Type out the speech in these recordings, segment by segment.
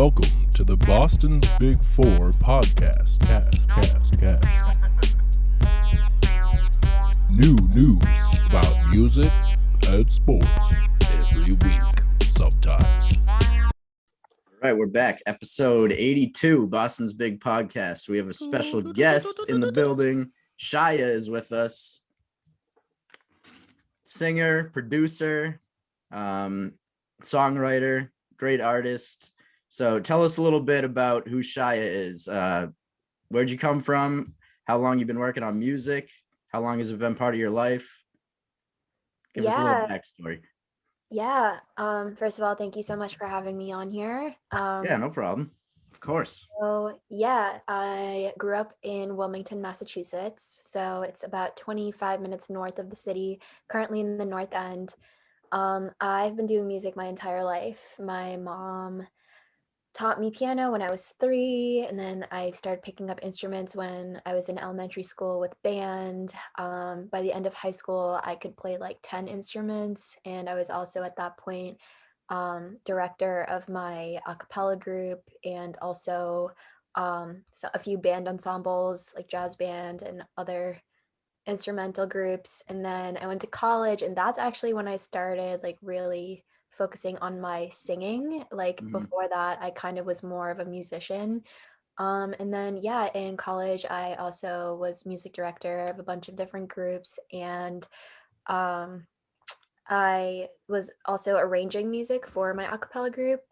Welcome to the Boston's Big Four podcast. Cast. New news about music and sports every week, sometimes. All right, we're back. Episode 82, Boston's Big Podcast. We have a special guest in the building. Shaya is with us. Singer, producer, songwriter, great artist. So tell us a little bit about who Shaya is. Where'd you come from? How long you've been working on music? How long has it been part of your life? Give us a little backstory. First of all, thank you so much for having me on here. Yeah, no problem. Of course. I grew up in Wilmington, Massachusetts. So it's about 25 minutes north of the city, currently in the North End. I've been doing music my entire life. My mom taught me piano when I was 3, and then I started picking up instruments when I was in elementary school with band. By the end of high school, I could play like 10 instruments, and I was also at that point director of my a cappella group and also a few band ensembles like jazz band and other instrumental groups. And then I went to college, and that's actually when I started like really focusing on my singing. Before that, I kind of was more of a musician. And then in college I also was music director of a bunch of different groups, and um I was also arranging music for my a cappella group.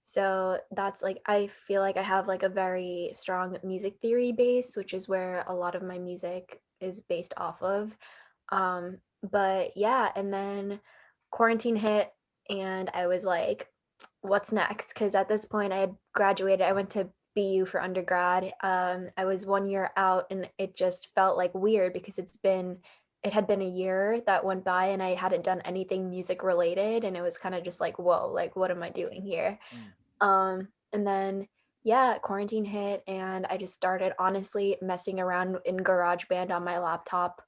So that's like, I feel like I have like a very strong music theory base, which is where a lot of my music is based off of. And then quarantine hit, and I was like, what's next? Because at this point I had graduated. I went to BU for undergrad. I was 1 year out, and it just felt like weird because it had been a year that went by and I hadn't done anything music related, and it was kind of just like, whoa, like what am I doing here? And then quarantine hit, and I just started honestly messing around in GarageBand on my laptop.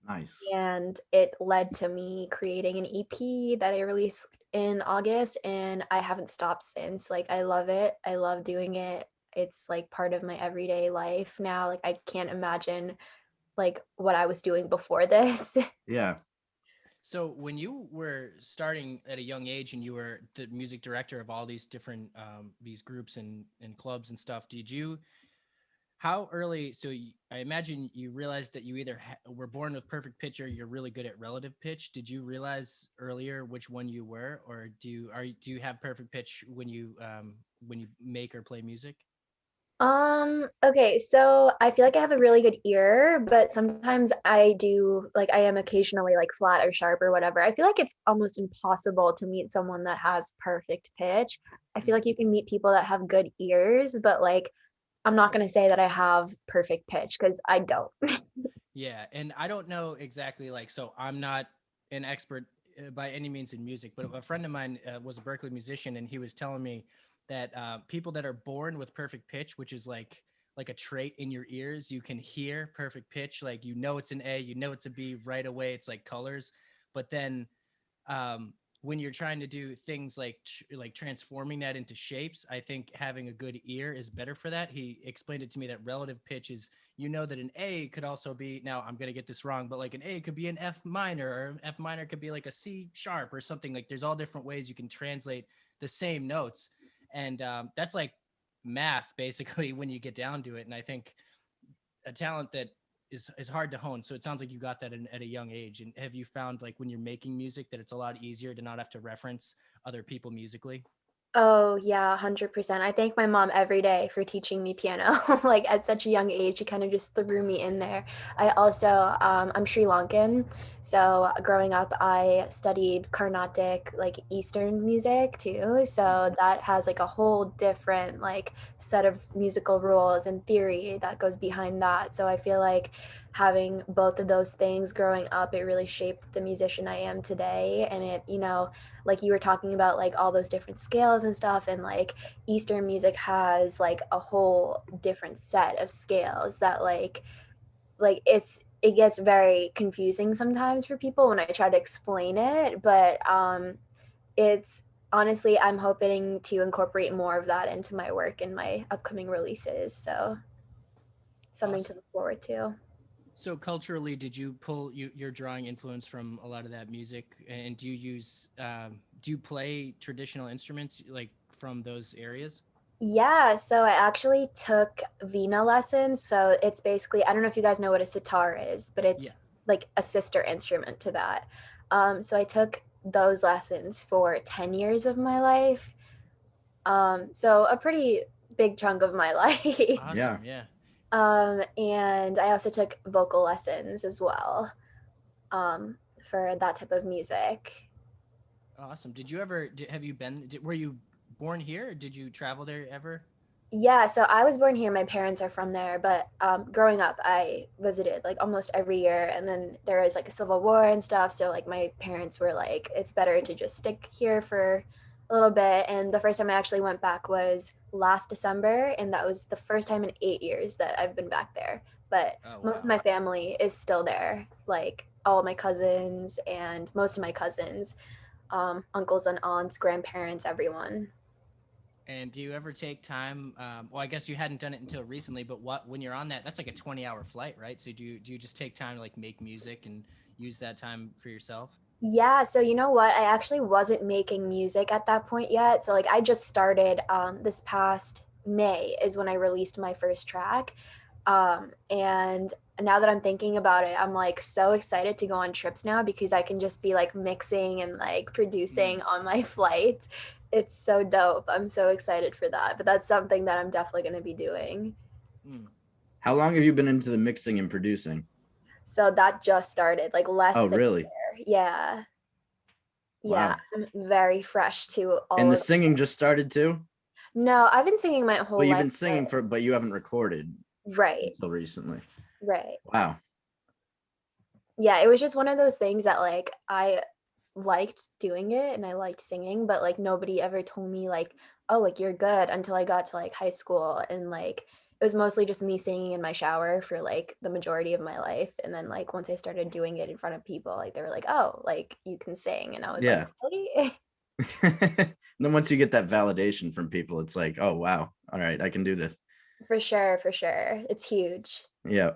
Nice. And it led to me creating an EP that I released in August, and I haven't stopped since. Like, I love it. I love doing it. It's like part of my everyday life now. Like, I can't imagine like what I was doing before this. Yeah. So when you were starting at a young age and you were the music director of all these different these groups and clubs and stuff, how early? I imagine you realized that you either were born with perfect pitch or you're really good at relative pitch. Did you realize earlier which one you were, or do you have perfect pitch when you make or play music? Okay, so I feel like I have a really good ear, but sometimes I am occasionally like flat or sharp or whatever. I feel like it's almost impossible to meet someone that has perfect pitch. I feel like you can meet people that have good ears, but like I'm not going to say that I have perfect pitch because I don't. Yeah, and I don't know exactly, like, so I'm not an expert by any means in music, but a friend of mine was a Berkeley musician, and he was telling me that people that are born with perfect pitch, which is like a trait in your ears, you can hear perfect pitch, like you know it's an A, you know it's a B right away. It's like colors, but then when you're trying to do things like transforming that into shapes, I think having a good ear is better for that. He explained it to me that relative pitch is, you know, that an A could also be, now I'm going to get this wrong, but like an A could be an F minor, or an F minor could be like a C sharp or something. Like there's all different ways you can translate the same notes. And that's like math basically when you get down to it. And I think a talent that is hard to hone. So it sounds like you got that at a young age. And have you found, like, when you're making music, that it's a lot easier to not have to reference other people musically? Oh yeah, 100%. I thank my mom every day for teaching me piano. Like at such a young age, she kind of just threw me in there. I also, I'm Sri Lankan, so growing up, I studied Carnatic, like Eastern music too. So that has like a whole different like set of musical rules and theory that goes behind that. So I feel like having both of those things growing up, it really shaped the musician I am today. And it, like you were talking about like all those different scales and stuff, and like Eastern music has like a whole different set of scales that it gets very confusing sometimes for people when I try to explain it, but it's honestly, I'm hoping to incorporate more of that into my work and my upcoming releases. So something to Awesome. look forward to. So culturally, did you pull your drawing influence from a lot of that music? And do you use do you play traditional instruments like from those areas? Yeah, so I actually took Vina lessons. So it's basically, I don't know if you guys know what a sitar is, but Yeah. it's like a sister instrument to that. So I took those lessons for 10 years of my life. So a pretty big chunk of my life. Yeah. Awesome. Yeah. And I also took vocal lessons as well, for that type of music. Awesome. Did you ever have you been were you born here or did you travel there ever? Yeah, so I was born here. My parents are from there, but growing up, I visited like almost every year. And then there was like a civil war and stuff. So like my parents were like, it's better to just stick here for a little bit. And the first time I actually went back was last December, and that was the first time in 8 years that I've been back there. But Oh most of wow. my family is still there, like all of my cousins and most of my cousins, uncles and aunts, grandparents, everyone. And do you ever take time? Well, I guess you hadn't done it until recently, but what when you're on that, that's like a 20-hour flight, right? So do you just take time to like make music and use that time for yourself? Yeah, so you know what? I actually wasn't making music at that point yet. So like I just started this past May is when I released my first track. And now that I'm thinking about it, I'm like so excited to go on trips now because I can just be like mixing and like Mm, producing on my flight. It's so dope. I'm so excited for that. But that's something that I'm definitely going to be doing. mm. How long have you been into the mixing and producing? So that just started like less Oh, than a really? year. Yeah. Yeah, Wow. I'm very fresh to And all the of. singing just started too? No, I've been singing my Well, whole you've life, been singing but you haven't recorded right, until recently. right. Wow. Yeah, it was just one of those things that like I liked doing it and I liked singing, but like nobody ever told me like, oh, like you're good until I got to like high school, and like it was mostly just me singing in my shower for like the majority of my life. And then like once I started doing it in front of people, like they were like, oh, like you can sing. And I was like, Yeah. really? And then once you get that validation from people, it's like, oh, wow. All right, I can do this. For sure, for sure. It's huge. Yeah.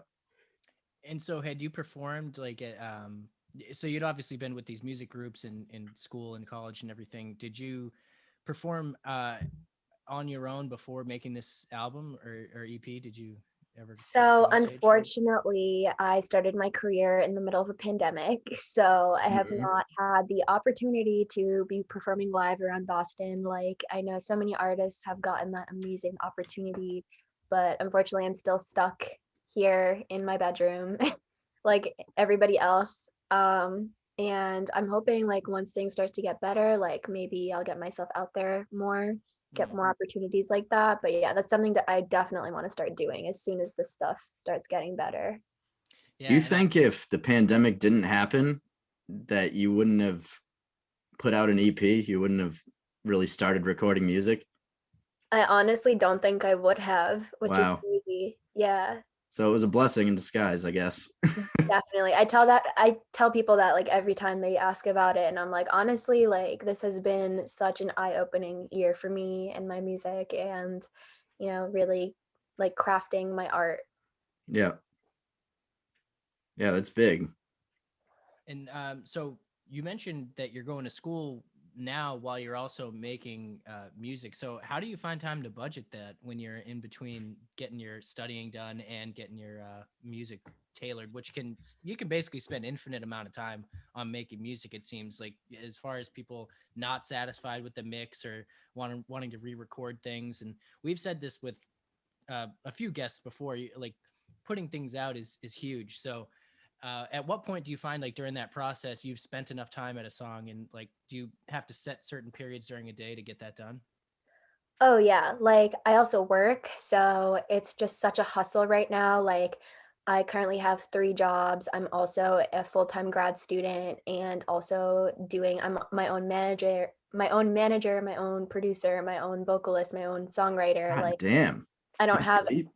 And so had you performed like at so you'd obviously been with these music groups in school and college and everything. Did you perform on your own before making this album or EP? Did you ever So go on stage? unfortunately, I started my career in the middle of a pandemic. So I have Mhm. not had the opportunity to be performing live around Boston. Like I know so many artists have gotten that amazing opportunity, but unfortunately, I'm still stuck here in my bedroom like everybody else. And I'm hoping like once things start to get better, like maybe I'll get myself out there more, get Mm. more opportunities like that. But yeah, that's something that I definitely want to start doing as soon as this stuff starts getting better. Do you Yeah, and I think if the pandemic didn't happen, that you wouldn't have put out an EP? You wouldn't have really started recording music? I honestly don't think I would have, which is Wow. crazy. Yeah, So it was a blessing in disguise, I guess. definitely. I tell people that like every time they ask about it, and I'm like, honestly, like this has been such an eye-opening year for me and my music, and really like crafting my art. Yeah. Yeah, that's big. and so you mentioned that you're going to school now while you're also making music. So how do you find time to budget that when you're in between getting your studying done and getting your music tailored, which you can basically spend infinite amount of time on making music. It seems like as far as people not satisfied with the mix or wanting to re-record things. And we've said this with a few guests before. Like putting things out is huge. So at what point do you find like during that process you've spent enough time at a song, and like do you have to set certain periods during a day to get that done? Oh yeah, like I also work, so it's just such a hustle right now. Like I currently have 3 jobs. I'm also a full-time grad student and also I'm my own manager, my own producer, my own vocalist, my own songwriter. God Like damn. I Do don't you have sleep?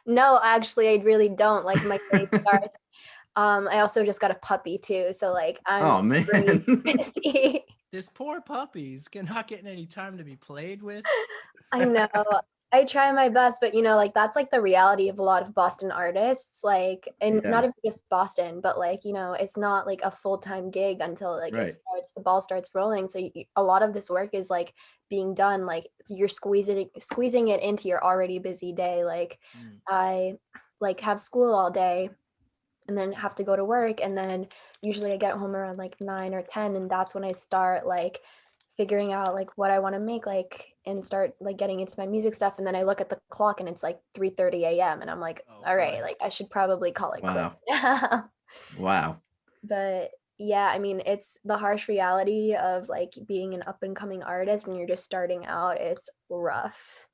no, actually I really don't. Like my day starts. I also just got a puppy too, so like I'm Oh man. pretty busy. This poor puppy's not getting any time to be played with. I know. I try my best, but like that's like the reality of a lot of Boston artists, like, and Yeah. not even just Boston, but like, it's not like a full-time gig until like Right. the ball starts rolling. So a lot of this work is like being done, like you're squeezing it into your already busy day. Like I like have school all day and then have to go to work, and then usually I get home around like 9 or 10, and that's when I start like figuring out like what I want to make, like, and start like getting into my music stuff. And then I look at the clock and it's like 3:30 a.m. and I'm like, Oh, all right, boy. like I should probably call it quits. Wow. Wow. But yeah, I mean, it's the harsh reality of like being an up and coming artist when you're just starting out. It's rough.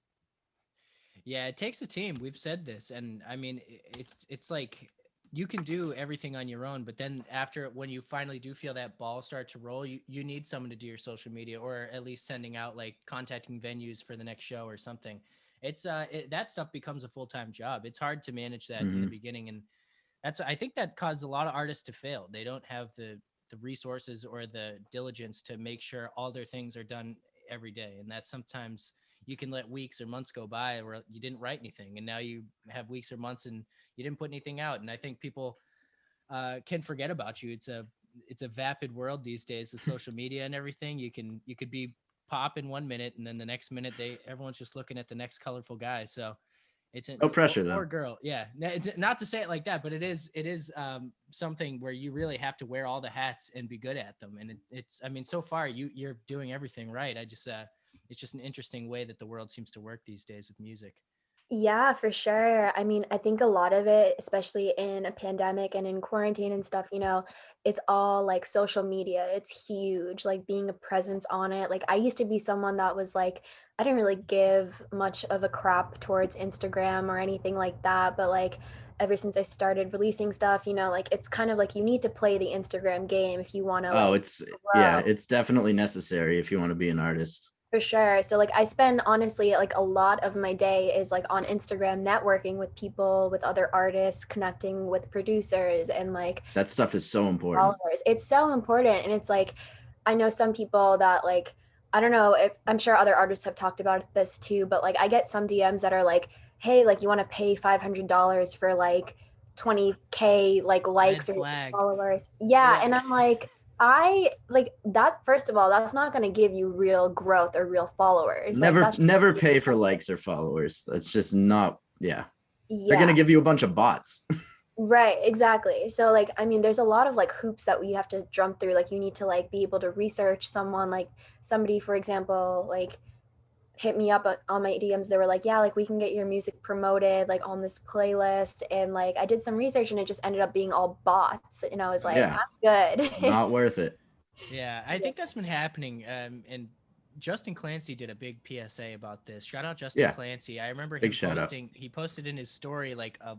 Yeah, it takes a team. We've said this, and I mean, it's like you can do everything on your own, but then after when you finally do feel that ball start to roll, you need someone to do your social media, or at least sending out like contacting venues for the next show or something. It's that stuff becomes a full-time job. It's hard to manage that in the beginning, and I think that caused a lot of artists to fail. They don't have the resources or the diligence to make sure all their things are done every day, and that sometimes you can let weeks or months go by where you didn't write anything, and now you have weeks or months and you didn't put anything out. And I think people can forget about you. It's a vapid world these days with social media and everything. You could be pop in 1 minute, and then the next minute everyone's just looking at the next colorful guy. So it's No pressure or though. girl. Yeah. Not to say it like that, but it is something where you really have to wear all the hats and be good at them. And it's, I mean, so far you're doing everything right. It's just an interesting way that the world seems to work these days with music. Yeah, for sure. I mean, I think a lot of it, especially in a pandemic and in quarantine and stuff, it's all like social media. It's huge, like being a presence on it. Like I used to be someone that was like, I didn't really give much of a crap towards Instagram or anything like that. But like ever since I started releasing stuff, like it's kind of like you need to play the Instagram game if you want to Oh, like yeah, grow. it's definitely necessary if you want to be an artist. For sure. So like I spend honestly like a lot of my day is like on Instagram networking with people, with other artists, connecting with producers and like That stuff is so important. followers. It's so important. And it's like I know some people that like I don't know if I'm sure other artists have talked about this too, but like I get some DMs that are like, hey, like you want to pay $500 for like 20K like Red likes or flag. followers. Yeah. Yeah. And I'm like, I like that. First of all, that's not going to give you real growth or real followers. Like Never that's never pay for likes or followers. That's just not, yeah. They're yeah. gonna give you a bunch of bots. Right, exactly. So like I mean there's a lot of like hoops that we have to jump through. Like you need to like be able to research someone, like somebody for example like hit me up on my DMs. They were like, yeah, like we can get your music promoted like on this playlist, and like I did some research and it just ended up being all bots, and I was like, Yeah, I'm good. not worth it. Yeah, I think that's been happening. And Justin Clancy did a big PSA about this. Shout out Justin Yeah, Clancy. I remember big him shout out. posting. He posted in his story like a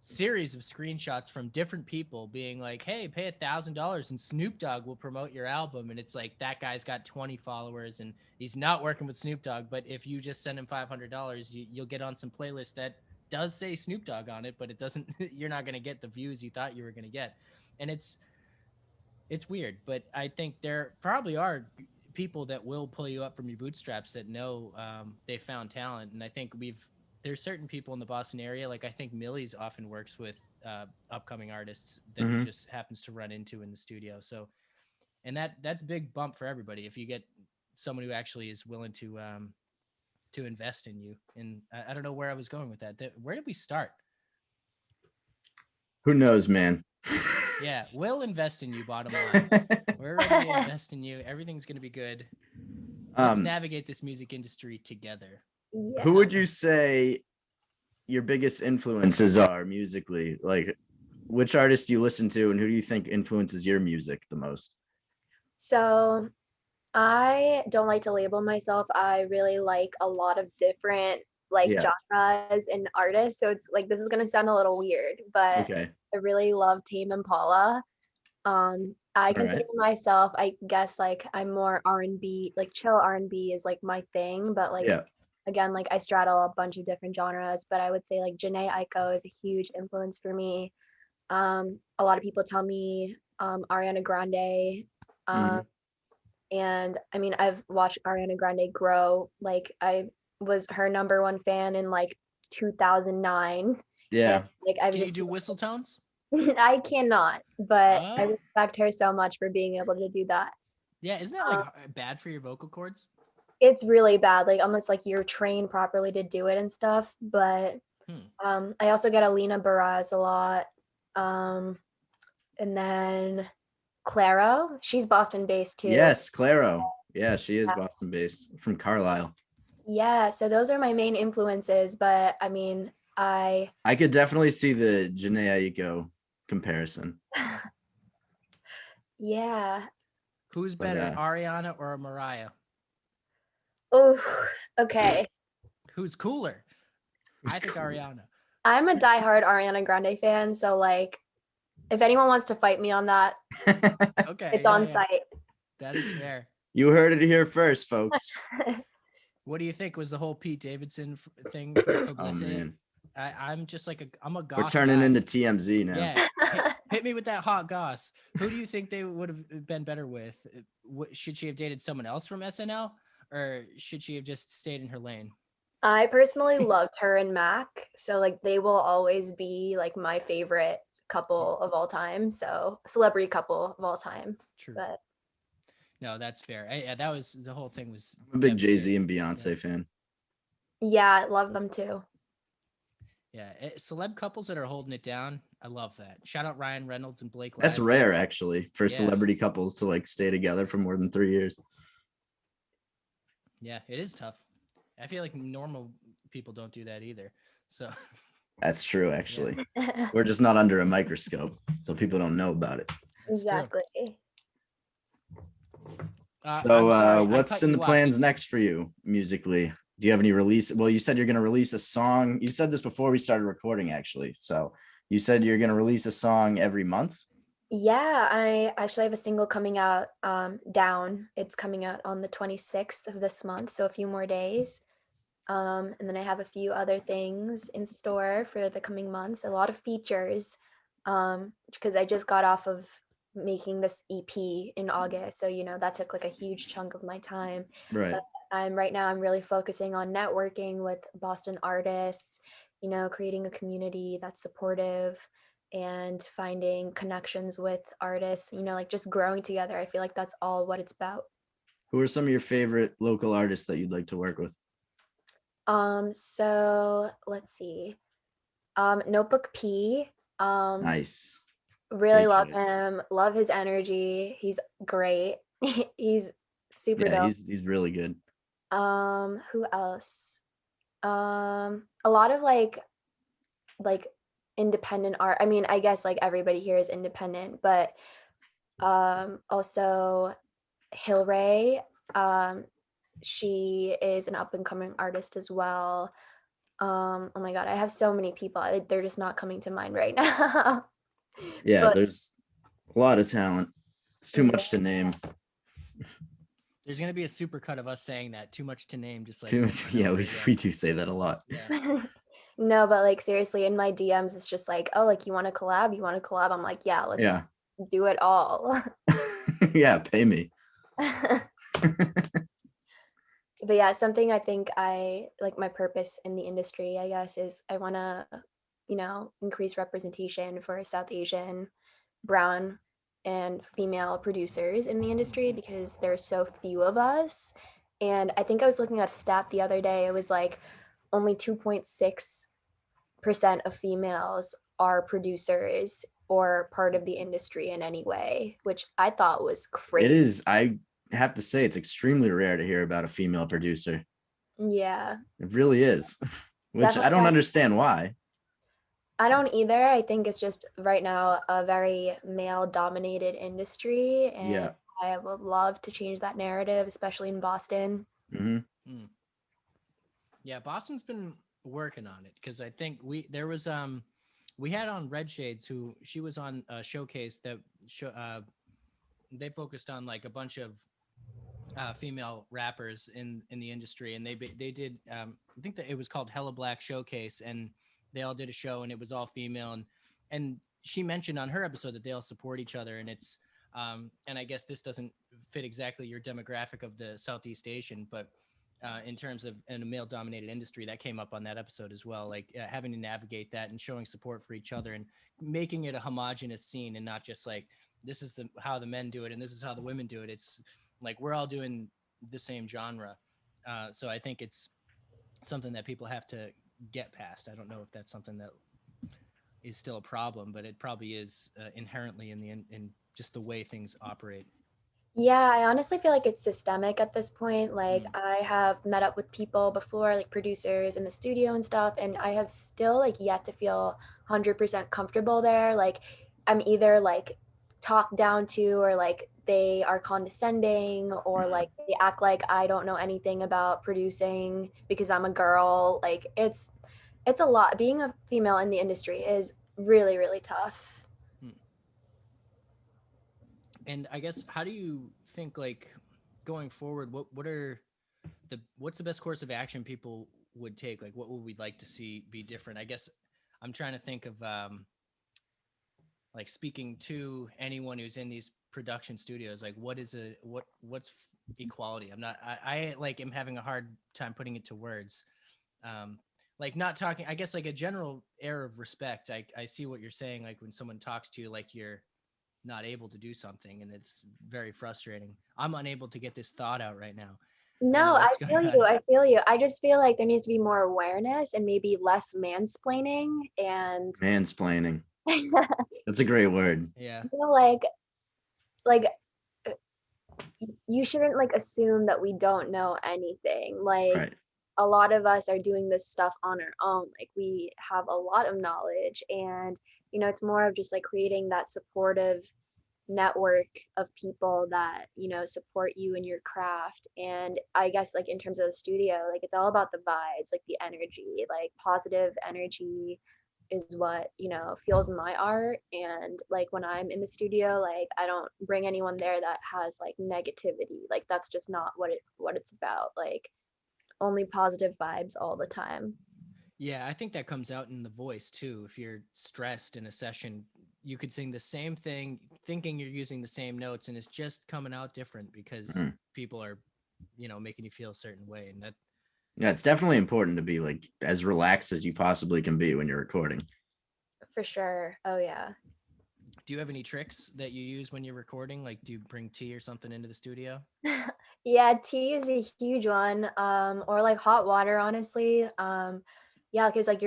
series of screenshots from different people being like, "Hey, pay $1,000 and Snoop Dogg will promote your album." And it's like that guy's got 20 followers and he's not working with Snoop Dogg. But if you just send him $500, you'll get on some playlist that does say Snoop Dogg on it, but it doesn't. You're not going to get the views you thought you were going to get, and it's weird. But I think there probably are people that will pull you up from your bootstraps that know they found talent. And I think there's certain people in the Boston area, like I think Millie's often works with upcoming artists that he just happens to run into in the studio. So, and that's a big bump for everybody if you get someone who actually is willing to invest in you. And I don't know where I was going with that. Where did we start? Who knows, man? Yeah, we'll invest in you, bottom line. We're ready to invest in you. Everything's going to be good. Let's navigate this music industry together. Yeah. Who would you say your biggest influences are musically? Like, which artists do you listen to, and who do you think influences your music the most? So I don't like to label myself. I really like a lot of different like Yeah. genres and artists. So it's like this is gonna sound a little weird, but Okay. I really love Tame Impala. I All consider right. myself, I guess, like I'm more R&B, like chill R&B is like my thing, but like Yeah. again, like I straddle a bunch of different genres. But I would say like Janae Aiko is a huge influence for me. A lot of people tell me Ariana Grande. Um, Mhm. And I mean, I've watched Ariana Grande grow. Like I was her number one fan in like 2009. Yeah. And like I've Can you just do whistle tones? I cannot, but I Oh. respect her so much for being able to do that. Yeah, isn't that like bad for your vocal cords? It's really bad, like almost like you're trained properly to do it and stuff. But I also get Alina Baraz a lot. And then Claro, she's Boston based too. Yes, Claro. Yeah, she is Boston based from Carlisle. Yeah, so those are my main influences, but I mean, I could definitely see the Janae Aiko comparison. yeah. Who's But, better, Ariana or Mariah? Oh, okay. Who's cooler? Who's I think cooler? Ariana. I'm a diehard Ariana Grande fan, so like if anyone wants to fight me on that, Okay, it's on site. That is fair. You heard it here first, folks. What do you think was the whole Pete Davidson thing for Oh publicity? man, I'm just like I'm a goss. we're turning guy. into TMZ now. Yeah, hit me with that hot goss. Who do you think they would have been better with? Should she have dated someone else from SNL, or should she have just stayed in her lane? I personally loved her and Mac, so like they will always be like my favorite couple of all time. So celebrity couple of all time. True. But no, that's fair. Yeah, that was the whole thing was. I'm a big Jay-Z devastating. and Beyonce fan. yeah, I love them too. Yeah, celeb couples that are holding it down. I love that. Shout out Ryan Reynolds and Blake That's Lively. rare, actually, for Yeah. celebrity couples to like stay together for more than 3 years. Yeah, it is tough. I feel like normal people don't do that either. So That's true, actually. We're just not under a microscope, so people don't know about it. that's true. Exactly. I'm So sorry, I what's cut in the you off. plans next for you musically? Do you have any release? Well, you said you're going to release a song. You said this before we started recording, actually. So you said you're going to release a song every month. Yeah, I actually have a single coming out, Down. It's coming out on the 26th of this month, so a few more days. And then I have a few other things in store for the coming months, a lot of features, because I just got off of making this EP in August. So, you know, that took like a huge chunk of my time. Right. But right now I'm really focusing on networking with Boston artists, you know, creating a community that's supportive and finding connections with artists, you know, like just growing together. I feel like that's all what it's about. Who are some of your favorite local artists that you'd like to work with? So let's see. Notebook P. Nice. Really Great love choice. him. Love his energy. He's great. He's super Yeah, dope. he's really good. Who else? A lot of like independent art. I mean, I guess like everybody here is independent, but also Hilray. She is an up and coming artist as well. Oh my god, I have so many people. They're just not coming to mind right now. Yeah, But there's a lot of talent. It's too much to name. There's gonna be a super cut of us saying that. Too much to name, just like Too over much. and Yeah, over we again. do say that a lot. Yeah. No, but like seriously, in my DMs, it's just like, oh, like you want to collab? You want to collab? I'm like, yeah, let's Yeah. do it all. Yeah, pay me. But yeah, something I think I like my purpose in the industry, I guess, is I want to, you know, increase representation for South Asian, brown, and female producers in the industry because there's so few of us. And I think I was looking at a stat the other day. It was like only 2.6% of females are producers or part of the industry in any way, which I thought was crazy. It is. I have to say, it's extremely rare to hear about a female producer. Yeah. It really is, which I don't understand why. I don't either. I think it's just right now a very male dominated industry. And Yeah. I would love to change that narrative, especially in Boston. Mm-hmm. Yeah, Boston's been working on it because I think we had on Red Shades who she was on a showcase that they focused on like a bunch of female rappers in the industry, and they did I think that it was called Hella Black Showcase, and they all did a show and it was all female, and she mentioned on her episode that they all support each other, and it's And I guess this doesn't fit exactly your demographic of the Southeast Asian, but in terms of in a male dominated industry, that came up on that episode as well, like having to navigate that and showing support for each other and making it a homogenous scene and not just like this is how the men do it and this is how the women do it. It's like we're all doing the same genre. So I think it's something that people have to get past. I don't know if that's something that is still a problem, but it probably is inherently in just the way things operate. Yeah, I honestly feel like it's systemic at this point. Like, I have met up with people before, like producers in the studio and stuff, and I have still like yet to feel 100% comfortable there. Like, I'm either like talked down to, or like they are condescending, or like they act like I don't know anything about producing because I'm a girl. Like, it's a lot. Being a female in the industry is really, really tough. And I guess how do you think like going forward? What's the best course of action people would take? Like, what would we like to see be different? I guess I'm trying to think of like speaking to anyone who's in these production studios. Like, what's equality? I like am having a hard time putting it to words. Like not talking. I guess like a general air of respect. I see what you're saying. Like when someone talks to you, like you're not able to do something, and it's very frustrating. I'm unable to get this thought out right now. I don't No, know I what's going feel you. on. I feel you. I just feel like there needs to be more awareness and maybe less mansplaining and Mansplaining. That's a great word. Yeah. like you shouldn't like assume that we don't know anything. Like Right. a lot of us are doing this stuff on our own. Like we have a lot of knowledge, and it's more of just like creating that supportive network of people that support you in your craft. And I guess like in terms of the studio, like it's all about the vibes, like the energy, like positive energy is what fuels my art. And like when I'm in the studio, like I don't bring anyone there that has like negativity. Like that's just not what it's about. Like only positive vibes all the time. Yeah, I think that comes out in the voice too. If you're stressed in a session, you could sing the same thing thinking you're using the same notes and it's just coming out different because people are, making you feel a certain way. And that Yeah, it's definitely important to be like as relaxed as you possibly can be when you're recording. For sure. Oh yeah. Do you have any tricks that you use when you're recording? Like do you bring tea or something into the studio? Yeah, tea is a huge one. Or like hot water, honestly. Yeah, because like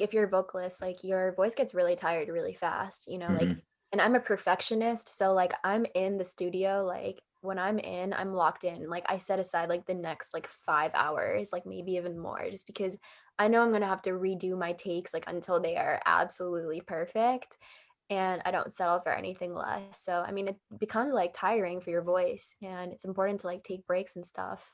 if you're a vocalist, like your voice gets really tired really fast, like, and I'm a perfectionist, so like I'm in the studio, like when I'm in, I'm locked in. Like I set aside like the next like 5 hours, like maybe even more, just because I know I'm gonna have to redo my takes like until they are absolutely perfect. And I don't settle for anything less. So, I mean, it becomes like tiring for your voice, and it's important to like take breaks and stuff.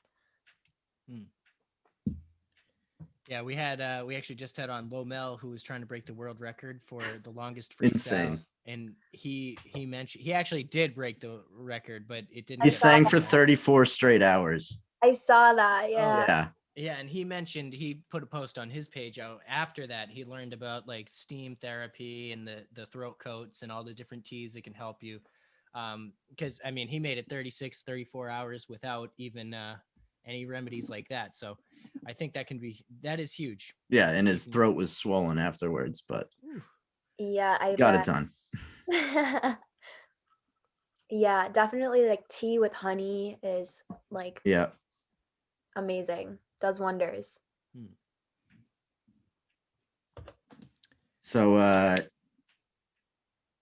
Yeah, we actually just had on Lomel, who was trying to break the world record for the longest freestyle. Insane. And he mentioned he actually did break the record, but it didn't. He sang for 34 straight hours. I saw that. Yeah. Yeah. Yeah, and he mentioned he put a post on his page out after that. He learned about like steam therapy and the throat coats and all the different teas that can help you. Because I mean, he made it 34 hours without even any remedies like that. So I think that is huge. Yeah, and his throat was swollen afterwards, but yeah, I got bet. it done. Yeah, definitely like tea with honey is like amazing. Does wonders. So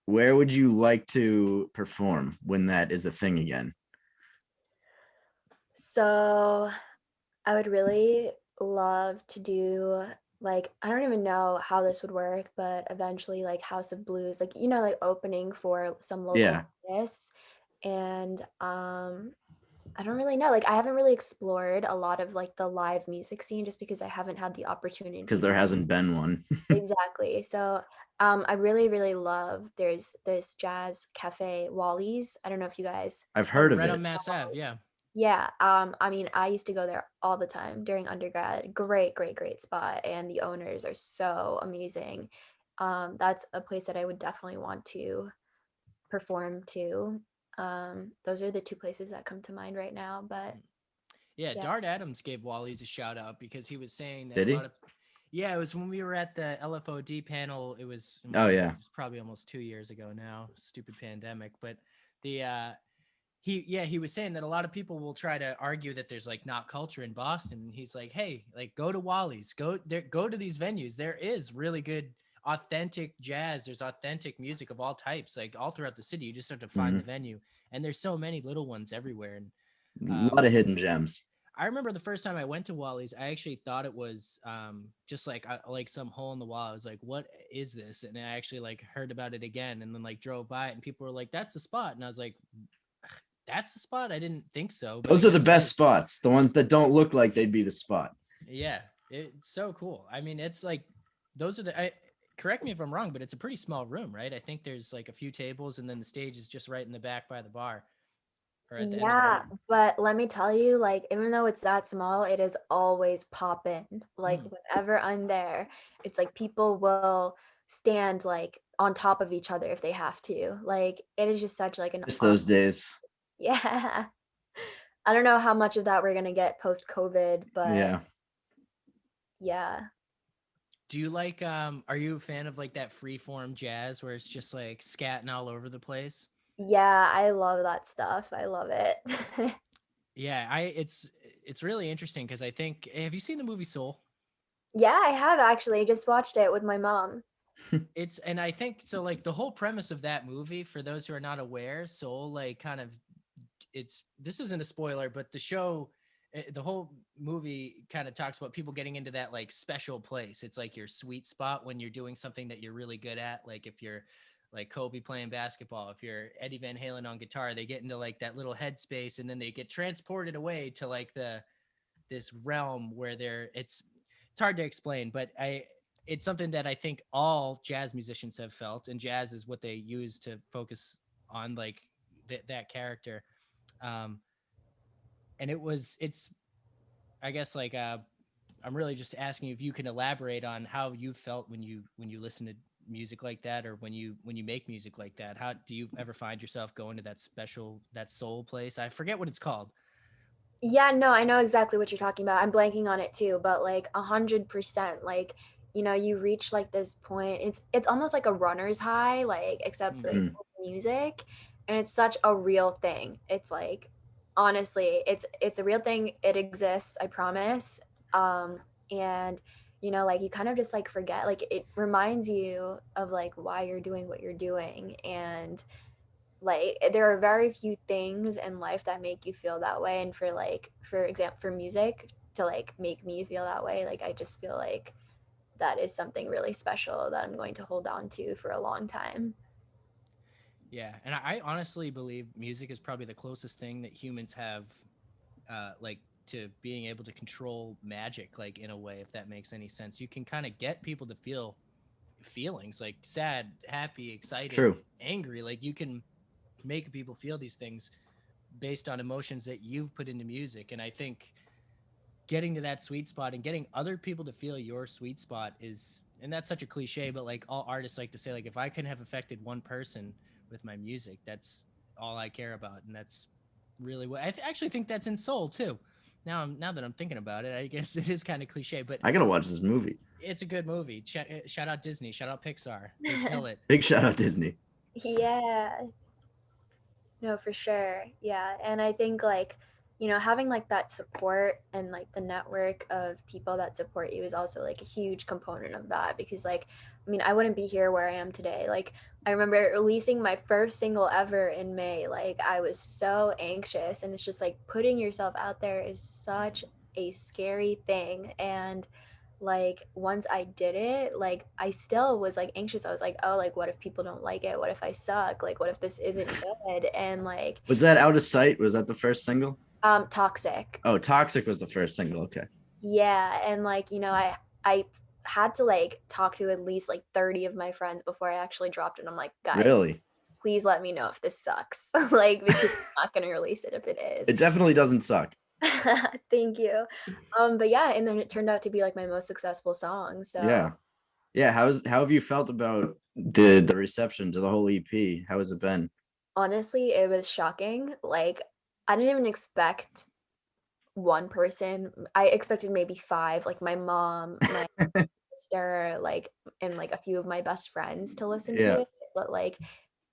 where would you like to perform when that is a thing again? So I would really love to do like, I don't even know how this would work, but eventually like House of Blues, like like opening for some local artists. And I don't really know. Like I haven't really explored a lot of like the live music scene just because I haven't had the opportunity. Because there hasn't been one. Exactly. So I really, really love there's this jazz cafe, Wally's. I don't know if you guys I've heard of right it. on Mass Ave, yeah. Yeah. I mean, I used to go there all the time during undergrad. Great, great, great spot. And the owners are so amazing. That's a place that I would definitely want to perform too. Those are the two places that come to mind right now. But Yeah, yeah. Dart Adams gave Wally's a shout out because he was saying that Did a he? lot of yeah, it was when we were at the LFOD panel. It was Oh yeah. it was probably almost 2 years ago now. Stupid pandemic, but the he was saying that a lot of people will try to argue that there's like not culture in Boston. And he's like, hey, like go to Wally's, go there, go to these venues. There is really good authentic jazz. There's authentic music of all types, like all throughout the city. You just have to find the venue, and there's so many little ones everywhere. And A lot of hidden gems. I remember the first time I went to Wally's, I actually thought it was just like some hole in the wall. I was like, "What is this?" And I actually like heard about it again, and then like drove by it, and people were like, "That's the spot," and I was like, "That's the spot." I didn't think so. But Those are the best spots, the ones that don't look like they'd be the spot. Yeah, it's so cool. I mean, it's like those are the. Correct me if I'm wrong, but it's a pretty small room, right? I think there's like a few tables, and then the stage is just right in the back by the bar. Yeah, but let me tell you, like, even though it's that small, it is always poppin'. Like, whenever I'm there, it's like people will stand like on top of each other if they have to. Like, it is just such like an Just those days. Yeah. I don't know how much of that we're gonna get post-COVID, but yeah. Do you like are you a fan of like that freeform jazz where it's just like scatting all over the place? Yeah, I love that stuff. I love it. Yeah, it's really interesting because I think have you seen the movie Soul? Yeah, I have actually. I just watched it with my mom. And I think so like the whole premise of that movie, for those who are not aware, Soul like kind of this isn't a spoiler, but the whole movie kind of talks about people getting into that like special place. It's like your sweet spot when you're doing something that you're really good at. Like if you're like Kobe playing basketball, if you're Eddie Van Halen on guitar, they get into like that little headspace, and then they get transported away to like this realm where it's hard to explain, but it's something that I think all jazz musicians have felt, and jazz is what they use to focus on like that character. And it's I guess like I'm really just asking if you can elaborate on how you felt when you listen to music like that, or when you make music like that. How do you ever find yourself going to that soul place? I forget what it's called. Yeah, no, I know exactly what you're talking about. I'm blanking on it too, but like 100%, like, you reach like this point. It's almost like a runner's high, like except for music, and it's such a real thing. It's like honestly, it's a real thing. It exists, I promise. And like you kind of just like forget, like it reminds you of like why you're doing what you're doing. And like there are very few things in life that make you feel that way, and for example, for music to like make me feel that way, like I just feel like that is something really special that I'm going to hold on to for a long time. Yeah, and I honestly believe music is probably the closest thing that humans have like to being able to control magic, like in a way, if that makes any sense. You can kind of get people to feel feelings like sad, happy, excited, angry. Like you can make people feel these things based on emotions that you've put into music. And I think getting to that sweet spot and getting other people to feel your sweet spot is, and that's such a cliche, but like all artists like to say, like, if I can have affected one person with my music, that's all I care about. And that's really what I actually think that's in Soul too. Now that I'm thinking about it, I guess it is kind of cliche, but I gotta watch this movie. It's a good movie. Shout out Disney, shout out Pixar. They kill it. Big shout out Disney. Yeah. No, for sure. Yeah. And I think like, having like that support and like the network of people that support you is also like a huge component of that, because like, I mean, I wouldn't be here where I am today. Like, I remember releasing my first single ever in May. Like, I was so anxious, and it's just like putting yourself out there is such a scary thing. And like once I did it, like I still was like anxious. I was like, oh, like what if people don't like it? What if I suck? Like what if this isn't good? And like, was that Out of Sight? Was that the first single? Toxic. Oh, Toxic was the first single. Okay. Yeah. And like, I had to like talk to at least like 30 of my friends before I actually dropped it. I'm like, guys, really? Please let me know if this sucks. Like, because I'm not gonna release it if it is. It definitely doesn't suck. Thank you. But yeah, and then it turned out to be like my most successful song. So yeah. How have you felt about the reception to the whole EP? How has it been? Honestly, it was shocking. Like, I didn't even expect one person. I expected maybe five, like my mom, my sister, like, and like a few of my best friends to listen to Yeah. it. But like,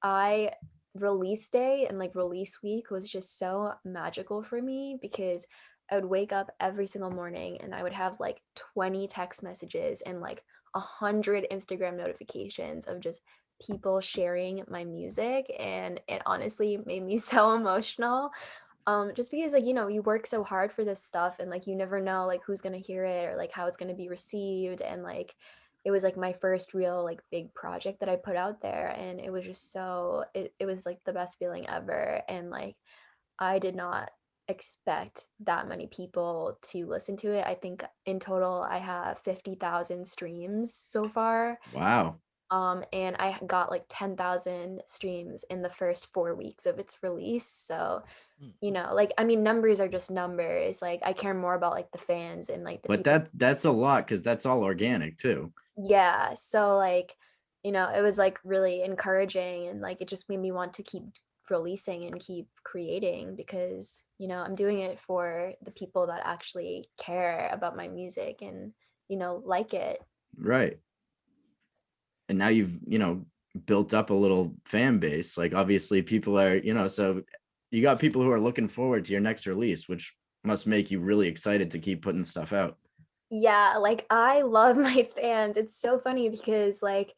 I release day and like release week was just so magical for me because I would wake up every single morning and I would have like 20 text messages and like 100 Instagram notifications of just people sharing my music, and it honestly made me so emotional, just because like you work so hard for this stuff and like you never know like who's going to hear it or like how it's going to be received, and like it was like my first real like big project that I put out there, and it was just it was like the best feeling ever, and like I did not expect that many people to listen to it. I think in total I have 50,000 streams so far. Wow. And I got like 10,000 streams in the first 4 weeks of its release. So, Mm. like, I mean, numbers are just numbers. Like, I care more about like the fans and like the But people. that's a lot because that's all organic too. Yeah. So, like, it was like really encouraging, and like it just made me want to keep releasing and keep creating because, I'm doing it for the people that actually care about my music and, like it. Right. And now you've, built up a little fan base. Like obviously people are, so you got people who are looking forward to your next release, which must make you really excited to keep putting stuff out. Yeah, like I love my fans. It's so funny because like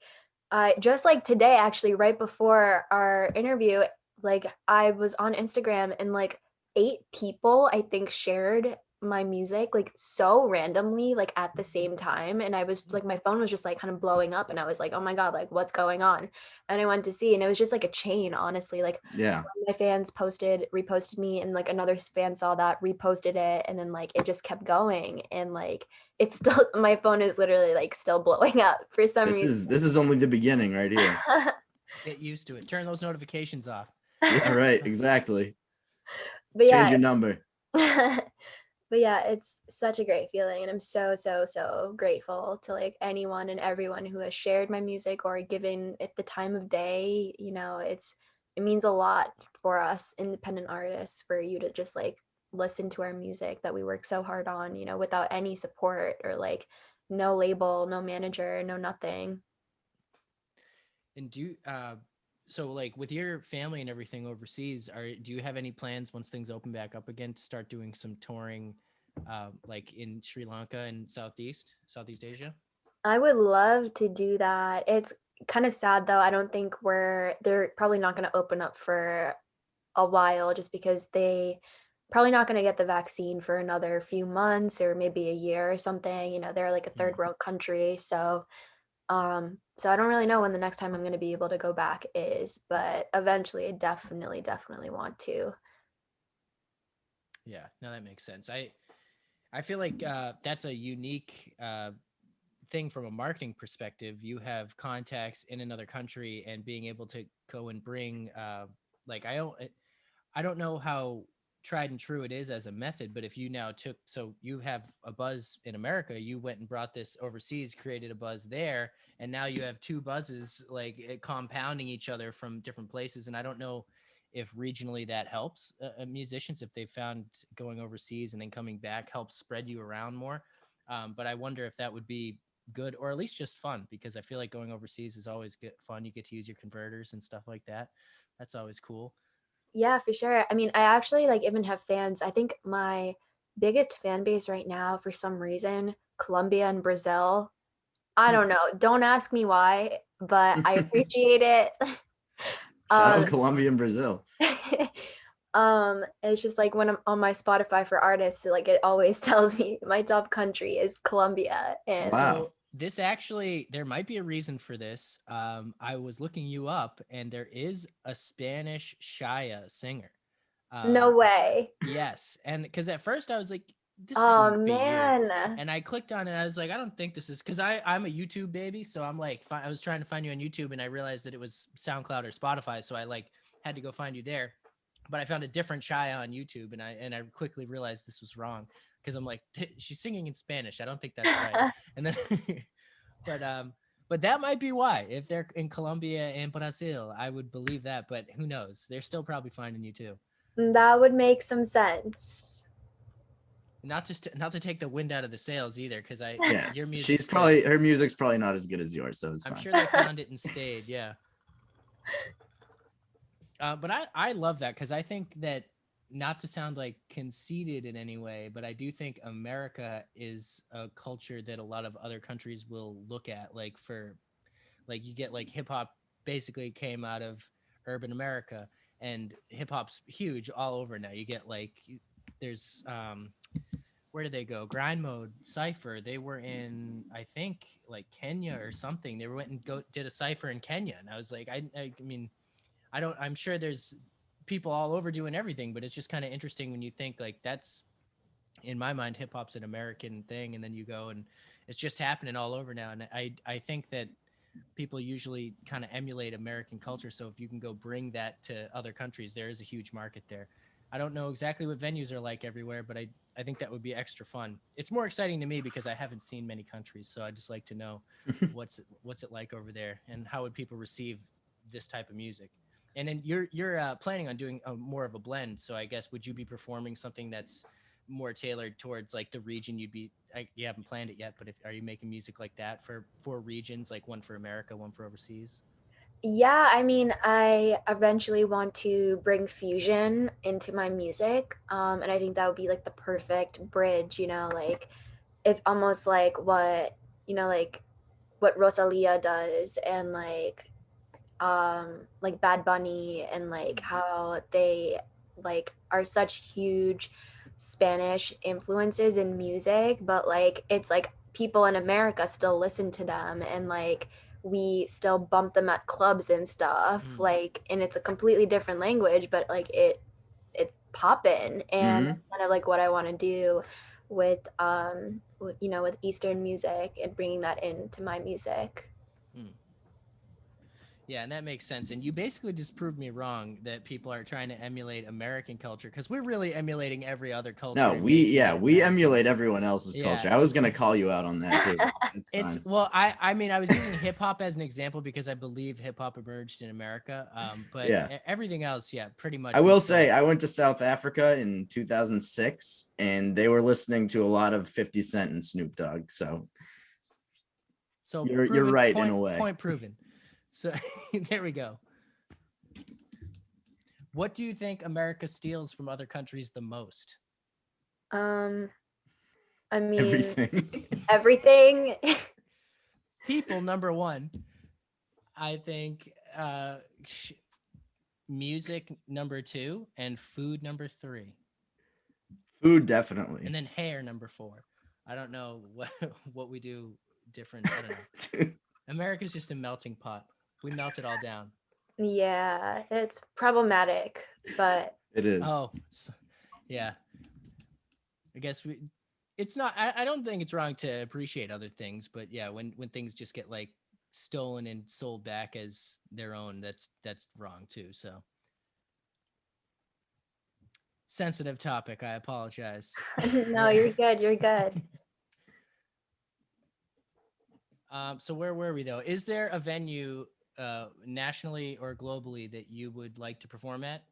I just like today actually right before our interview, like I was on Instagram and like 8 people I think shared my music like so randomly like at the same time, and I was like my phone was just like kind of blowing up and I was like, "Oh my God, like what's going on?" And I went to see and it was just like a chain, honestly. Like Yeah. my fans reposted me, and like another fan saw that, reposted it, and then like it just kept going, and like it's still my phone is literally like still blowing up for some This reason. is only the beginning right here. Get used to it. Turn those notifications off. Yeah, right. Exactly. But Change yeah. your number. But yeah, it's such a great feeling, and I'm so so so grateful to like anyone and everyone who has shared my music or given it the time of day. It means a lot for us independent artists for you to just like listen to our music that we work so hard on, without any support or like no label, no manager, no nothing. And so like with your family and everything overseas, do you have any plans once things open back up again to start doing some touring, like in Sri Lanka and Southeast Asia? I would love to do that. It's kind of sad though. I don't think they're probably not going to open up for a while just because they probably not going to get the vaccine for another few months or maybe a year or something. They're like a third world country. So I don't really know when the next time I'm going to be able to go back is, but eventually I definitely want to. Yeah, no, that makes sense. I feel like that's a unique thing from a marketing perspective. You have contacts in another country and being able to go and bring like I don't know how tried and true it is as a method, but if you now so you have a buzz in America, you went and brought this overseas, created a buzz there, and now you have two buzzes like compounding each other from different places. And I don't know if regionally that helps musicians, if they found going overseas and then coming back helps spread you around more. But I wonder if that would be good or at least just fun, because I feel like going overseas is always fun. You get to use your converters and stuff like that. That's always cool. Yeah, for sure. I mean, I actually like even have fans. I think my biggest fan base right now, for some reason, Colombia and Brazil. I don't know. Don't ask me why, but I appreciate it. Shout um, out Colombia and Brazil. it's just like when I'm on my Spotify for artists, like it always tells me my top country is Colombia. And Wow. So this actually, there might be a reason for this. I was looking you up, and there is a Spanish Shaya singer. no way. Yes, and because at first I was like, this Oh can't be you. man. And I clicked on it, and I was like, I don't think this is, because I'm a YouTube baby, so I'm like, I was trying to find you on YouTube, and I realized that it was SoundCloud or Spotify, so I like had to go find you there. But I found a different Chaya on YouTube, and I quickly realized this was wrong, because I'm like, she's singing in Spanish. I don't think that's right. And then, but But that might be why. If they're in Colombia and Brazil, I would believe that. But who knows? They're still probably finding you too. That would make some sense. Not to take the wind out of the sails either, because Yeah, your music's she's good. probably her music's probably not as good as yours, so it's I'm fine. sure they found it and stayed. Yeah. But I love that because I think that, not to sound like conceited in any way, but I do think America is a culture that a lot of other countries will look at. Like you get like hip hop basically came out of urban America, and hip hop's huge all over now. You get like there's where did they go? Grind Mode, Cypher. They were in, I think, like Kenya or something. They went and did a Cypher in Kenya, and I was like, I mean, I'm sure there's people all over doing everything, but it's just kind of interesting when you think like that's, in my mind, hip hop's an American thing, and then you go and it's just happening all over now. And I think that people usually kind of emulate American culture. So if you can go bring that to other countries, there is a huge market there. I don't know exactly what venues are like everywhere, but I think that would be extra fun. It's more exciting to me because I haven't seen many countries, so I just like to know what's it like over there, and how would people receive this type of music. And then you're planning on doing more of a blend. So I guess, would you be performing something that's more tailored towards like the region you haven't planned it yet, but are you making music like that for regions, like one for America, one for overseas? Yeah, I mean, I eventually want to bring fusion into my music. And I think that would be like the perfect bridge, like it's almost like what Rosalia does, and like Bad Bunny, and like how they like are such huge Spanish influences in music, but like it's like people in America still listen to them, and like we still bump them at clubs and stuff, like, and it's a completely different language, but like it's poppin', and that's kind of like what I want to do with with Eastern music and bringing that into my music. Yeah, and that makes sense. And you basically just proved me wrong that people are trying to emulate American culture, because we're really emulating every other culture. No, we emulate everyone else's culture. I was gonna call you out on that too. It's well, I mean, I was using hip hop as an example because I believe hip hop emerged in America. But Yeah. Everything else, yeah, pretty much. I will say I went to South Africa in 2006, and they were listening to a lot of 50 Cent and Snoop Dogg. So you're right in a way. Point proven. So there we go. What do you think America steals from other countries the most? I mean, Everything. People, number one. I think music number two, and food number three. Food, definitely. And then hair number four. I don't know what we do different. I don't know. America's just a melting pot. We melt it all down. Yeah, it's problematic, but it is. Oh, yeah. I guess it's not. I don't think it's wrong to appreciate other things, but yeah, when things just get like stolen and sold back as their own, that's wrong too. So sensitive topic. I apologize. No, you're good. You're good. So where were we though? Is there a venue nationally or globally that you would like to perform at?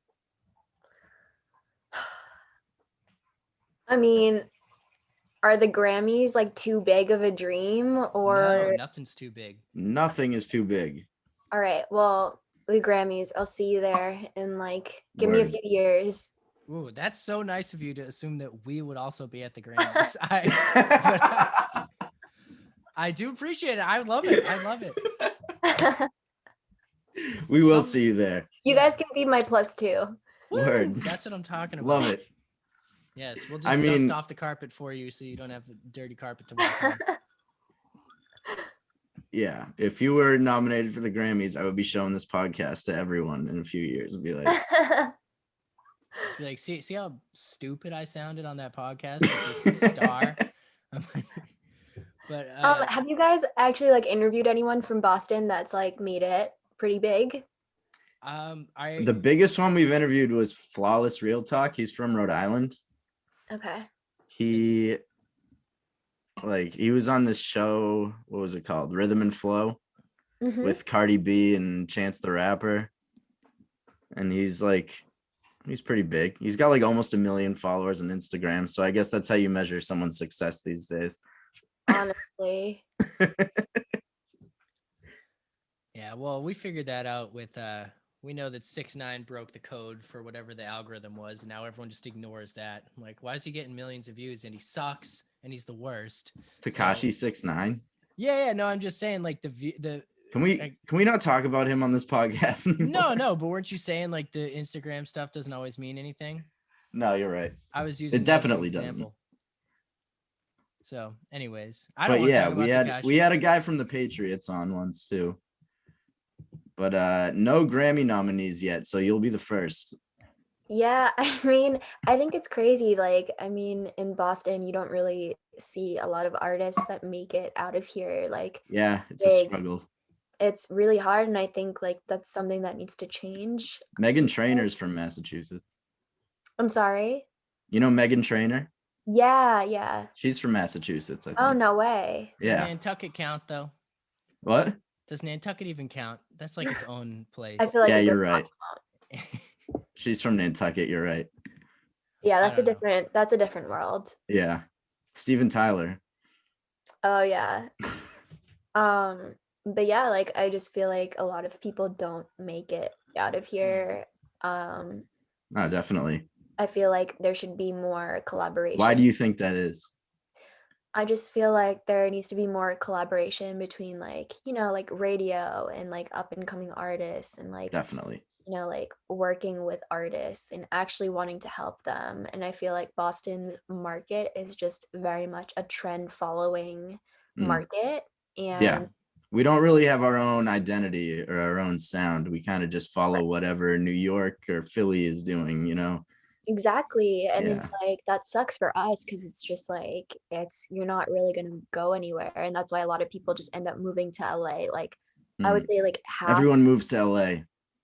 I mean, are the Grammys like too big of a dream, or No, nothing's too big. Nothing is too big. All right, well, the Grammys, I'll see you there in like give me a few years. Ooh, that's so nice of you to assume that we would also be at the Grammys. I do appreciate it. I love it. I love it. We will see you there. You guys can be my +2. Word. That's what I'm talking about. Love it. Yes, we'll just dust off the carpet for you so you don't have a dirty carpet to walk on. Yeah, if you were nominated for the Grammys, I would be showing this podcast to everyone in a few years and be like, just be like, see how stupid I sounded on that podcast with this star. But have you guys actually like interviewed anyone from Boston that's like made it pretty big? The biggest one we've interviewed was Flawless Real Talk. He's from Rhode Island. Okay. He was on this show, what was it called? Rhythm and Flow. with Cardi B and Chance the Rapper. And he's pretty big. He's got like almost 1 million followers on Instagram. So I guess that's how you measure someone's success these days. Honestly. Yeah, well, we figured that out with we know that 6ix9ine broke the code for whatever the algorithm was, and now everyone just ignores that. I'm like, why is he getting millions of views and he sucks and he's the worst? Tekashi 6ix9ine. Yeah, no, I'm just saying like the Can we not talk about him on this podcast anymore? No, but weren't you saying like the Instagram stuff doesn't always mean anything? No, you're right. I was using It that as an definitely example. doesn't. So, anyways, I don't But want to yeah, talk about Tekashi. we had a guy from the Patriots on once too. But no Grammy nominees yet, so you'll be the first. Yeah, I mean, I think it's crazy. Like, I mean, in Boston, you don't really see a lot of artists that make it out of here. Like, Yeah, it's a big. struggle. It's really hard, and I think like that's something that needs to change. Megan Trainor's from Massachusetts. I'm sorry. You know Megan Trainor? Yeah. She's from Massachusetts, I think. Oh, no way. Does Yeah. Nantucket count though? What? Does Nantucket even count? That's like its own place. I feel like Yeah, it you're does not right. count. She's from Nantucket, you're right. Yeah, I don't know. that's a different world. Yeah. Steven Tyler. Oh yeah. But yeah, like I just feel like a lot of people don't make it out of here. Oh, definitely. I feel like there should be more collaboration. Why do you think that is? I just feel like there needs to be more collaboration between like, like radio and like up and coming artists and like, Definitely. like working with artists and actually wanting to help them. And I feel like Boston's market is just very much a trend following market. And yeah, we don't really have our own identity or our own sound. We kind of just follow whatever New York or Philly is doing, Exactly. And Yeah. it's like that sucks for us because it's just like you're not really gonna go anywhere. And that's why a lot of people just end up moving to LA. Like I would say like half. Everyone moves to LA.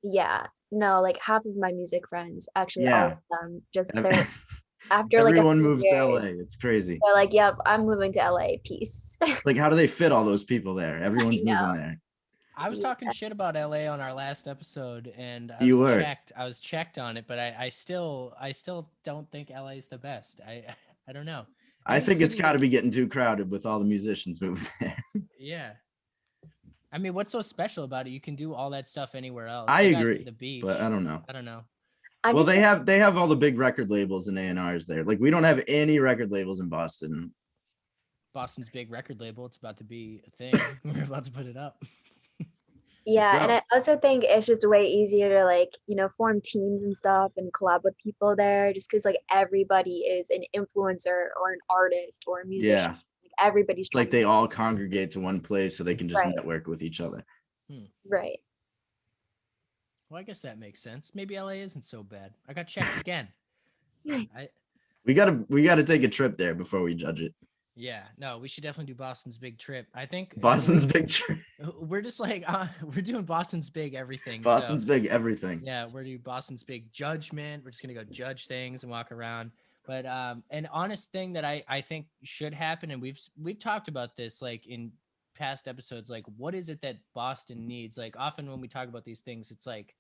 Yeah. No, like half of my music friends, actually all Yeah. of them, just they're after like Everyone moves to LA. It's crazy. they're like, yep, I'm moving to LA. Peace. It's like, how do they fit all those people there? Everyone's moving there. I was talking shit about LA on our last episode, and You were. I was checked on it, but I still don't think LA is the best. I don't know. I think it's got to be getting too crowded with all the musicians moving there. Yeah. I mean, what's so special about it? You can do all that stuff anywhere else. I They got agree, The beach. but I don't know. Well, they have all the big record labels and A&Rs there. Like, we don't have any record labels in Boston. Boston's big record label. It's about to be a thing. We're about to put it up. Yeah, and I also think it's just way easier to like, form teams and stuff and collab with people there just because like everybody is an influencer or an artist or a musician. Yeah. Like, everybody's It's like they all congregate to one place so they can just network with each other. Right. Well, I guess that makes sense. Maybe LA isn't so bad. I got checked again. We gotta take a trip there before we judge it. Yeah, no, we should definitely do Boston's big trip. I think Boston's big trip. We're just like we're doing Boston's big everything. Boston's big everything. Yeah, we're doing Boston's big judgment. We're just gonna go judge things and walk around. But an honest thing that I think should happen, and we've talked about this like in past episodes, like what is it that Boston needs? Like often when we talk about these things, it's like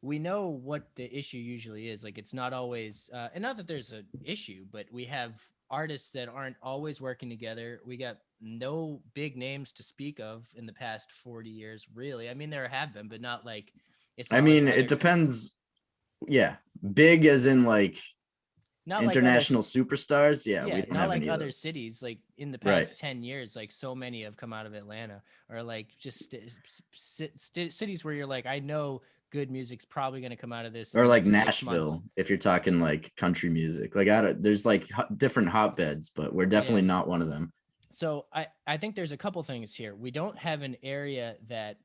we know what the issue usually is. Like it's not always and not that there's an issue, but we have artists that aren't always working together. We got no big names to speak of in the past 40 years, really. I mean, there have been, but not like it's. I mean, it depends. Yeah, big as in like not international like superstars. Yeah, we don't not have like any other cities. Like in the past 10 years, like so many have come out of Atlanta, or like just cities where you're like, I know good music's probably going to come out of this. Or like Nashville, if you're talking like country music. Like there's like different hotbeds, but we're definitely not one of them. So I think there's a couple things here. We don't have an area that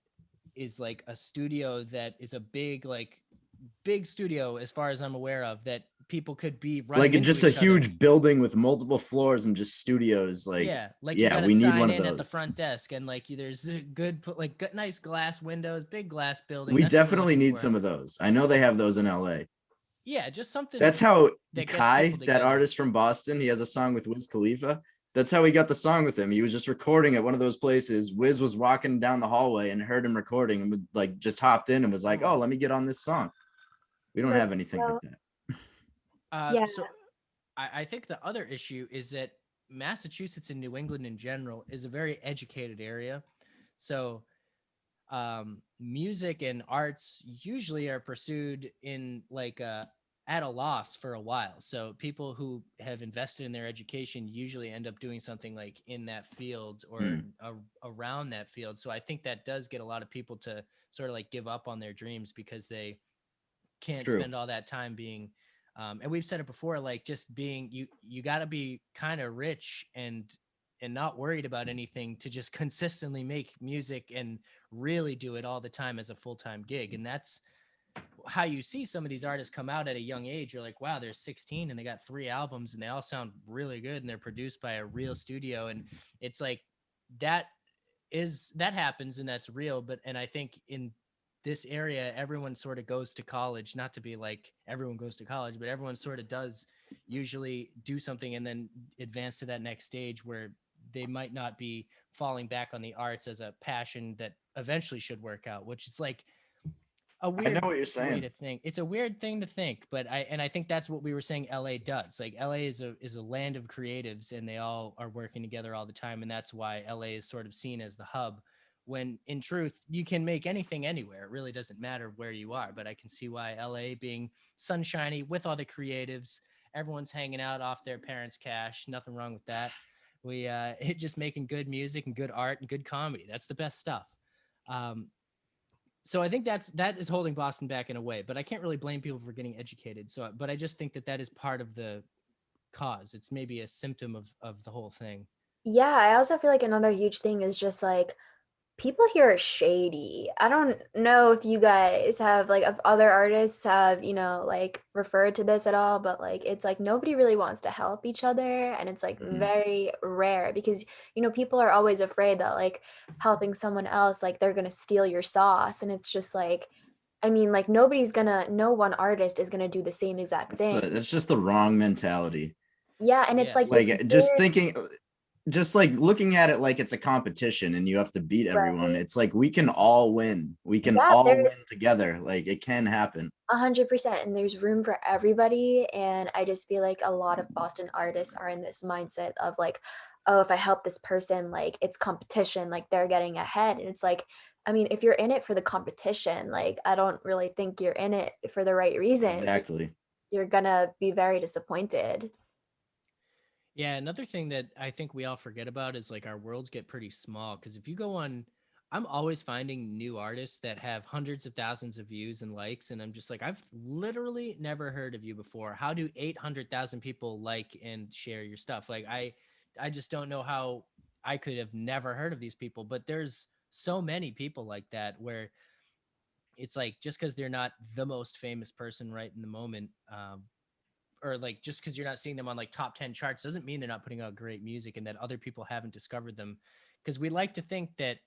is like a studio that is a big studio as far as I'm aware of that people could be running like just a huge building with multiple floors and just studios. Like we need one of those at the front desk, and like there's a good nice glass windows, big glass building. We definitely need some of those. I know they have those in LA. Yeah, just something. That's how Kai, that artist from Boston, he has a song with Wiz Khalifa. That's how we got the song with him. He was just recording at one of those places. Wiz was walking down the hallway and heard him recording and like just hopped in and was like, "Oh, let me get on this song." We don't So, have anything like that. yeah, So I think the other issue is that Massachusetts and New England in general is a very educated area. So music and arts usually are pursued in like at a loss for a while. So people who have invested in their education usually end up doing something like in that field or around that field. So I think that does get a lot of people to sort of like give up on their dreams because they can't True. spend all that time being and we've said it before, like just being you got to be kind of rich and not worried about anything to just consistently make music and really do it all the time as a full-time gig. And that's how you see some of these artists come out at a young age. You're like, wow, they're 16 and they got 3 albums and they all sound really good and they're produced by a real studio. And it's like that that happens and that's real. But and I think in this area, everyone sort of goes to college, not to be like everyone goes to college, but everyone sort of does usually do something and then advance to that next stage where they might not be falling back on the arts as a passion that eventually should work out, which is like a I know weird what you're way saying. to think. It's a weird thing to think, but I think that's what we were saying LA does. Like LA is a land of creatives and they all are working together all the time, and that's why LA is sort of seen as the hub, when in truth you can make anything anywhere. It really doesn't matter where you are, but I can see why LA being sunshiny with all the creatives, everyone's hanging out off their parents' cash, nothing wrong with that. We just making good music and good art and good comedy. That's the best stuff. Um, so I think that is holding Boston back in a way, but I can't really blame people for getting educated. So, but I just think that is part of the cause. It's maybe a symptom of the whole thing. yeah, I also feel like another huge thing is just like people here are shady. I don't know if you guys have like if other artists have, like referred to this at all, but like it's like nobody really wants to help each other and it's like Mhm. very rare because people are always afraid that like helping someone else like they're going to steal your sauce and it's just like I mean like no one artist is going to do the same exact thing. That's just the wrong mentality. Yeah, and it's like this Like just weird thinking, just like looking at it like it's a competition and you have to beat everyone. right. It's like we can all win. We can Yeah, all there's win together. Like it can happen. 100%, and there's room for everybody. And I just feel like a lot of Boston artists are in this mindset of like, oh, if I help this person, like it's competition, like they're getting ahead. And it's like, I mean, if you're in it for the competition, like I don't really think you're in it for the right reasons. Exactly. You're gonna be very disappointed. Yeah, another thing that I think we all forget about is like our worlds get pretty small. Because if you go on, I'm always finding new artists that have hundreds of thousands of views and likes, and I'm just like, I've literally never heard of you before. How do 800,000 people like and share your stuff? Like, I just don't know how I could have never heard of these people. But there's so many people like that where it's like just because they're not the most famous person right in the moment, or like just because you're not seeing them on like top 10 charts doesn't mean they're not putting out great music and that other people haven't discovered them, because we like to think that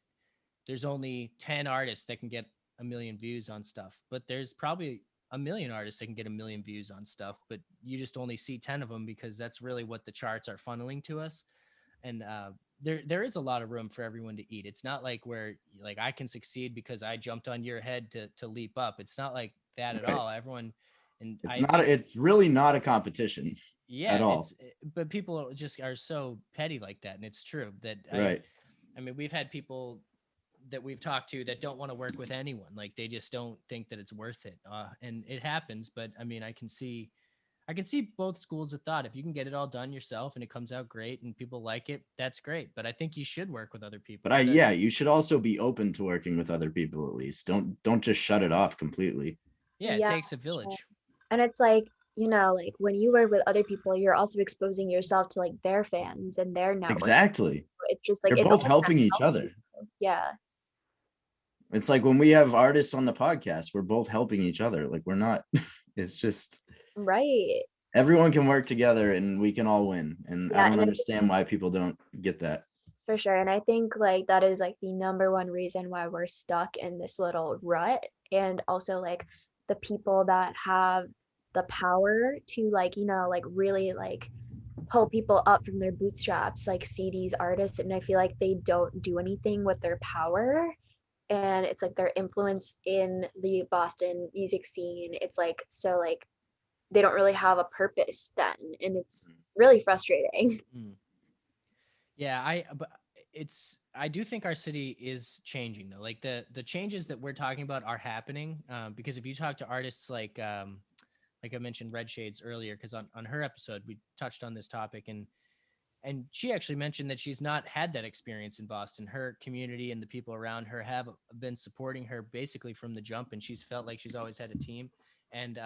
there's only 10 artists that can get a million views on stuff, but there's probably a million artists that can get a million views on stuff, but you just only see 10 of them because that's really what the charts are funneling to us. And there is a lot of room for everyone to eat. It's not like where like I can succeed because I jumped on your head to leap up. It's not like that at Right. all. Everyone, and It's I not, think it's really not a competition yeah, at all. but people just are so petty like that, and it's true that Right. I mean we've had people that we've talked to that don't want to work with anyone, like they just don't think that it's worth it, and it happens. But I mean I can see both schools of thought. If you can get it all done yourself and it comes out great and people like it, that's great. But I think you should work with other people. But yeah, you should also be open to working with other people at least. Don't just shut it off completely. Yeah, it Yeah. takes a village. And it's like, like when you work with other people, you're also exposing yourself to like their fans and their network. Exactly. It's just like They're it's both all helping each helping other. you. Yeah. It's like when we have artists on the podcast, we're both helping each other. Like we're not, it's just Right. everyone can work together and we can all win. And I Yeah. don't And understand why people don't get that. for sure. And I think like that is like the number one reason why we're stuck in this little rut. And also like the people that have the power to like, like really like pull people up from their bootstraps, like see these artists, and I feel like they don't do anything with their power. And it's like their influence in the Boston music scene. It's like so like they don't really have a purpose then, and it's really frustrating. Mm. Yeah, but I do think our city is changing though. Like the changes that we're talking about are happening. Because if you talk to artists like I mentioned Red Shades earlier, because on her episode we touched on this topic, and she actually mentioned that she's not had that experience in Boston. Her community and the people around her have been supporting her basically from the jump, and she's felt like she's always had a team. And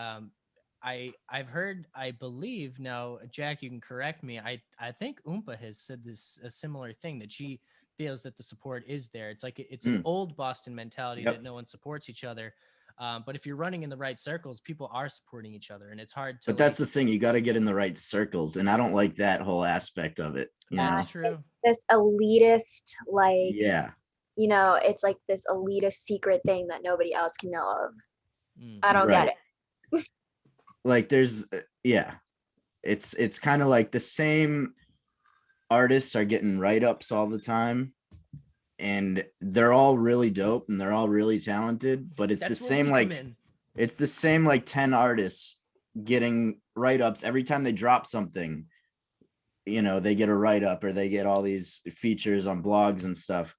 I've heard, I believe now, Jack, you can correct me. I think Oompa has said this a similar thing, that she feels that the support is there. It's like it's an old Boston mentality that no one supports each other. But if you're running in the right circles, people are supporting each other, and it's hard to. But that's the thing, you got to get in the right circles, and I don't like that whole aspect of it. That's true. This elitist, like, Yeah. you know, it's like this elitist secret thing that nobody else can know of. I don't get it. Like there's it's kind of like the same artists are getting write-ups all the time, and they're all really dope and they're all really talented, but it's That's the same it's the same like 10 artists getting write-ups every time they drop something. You know, they get a write-up or they get all these features on blogs and stuff,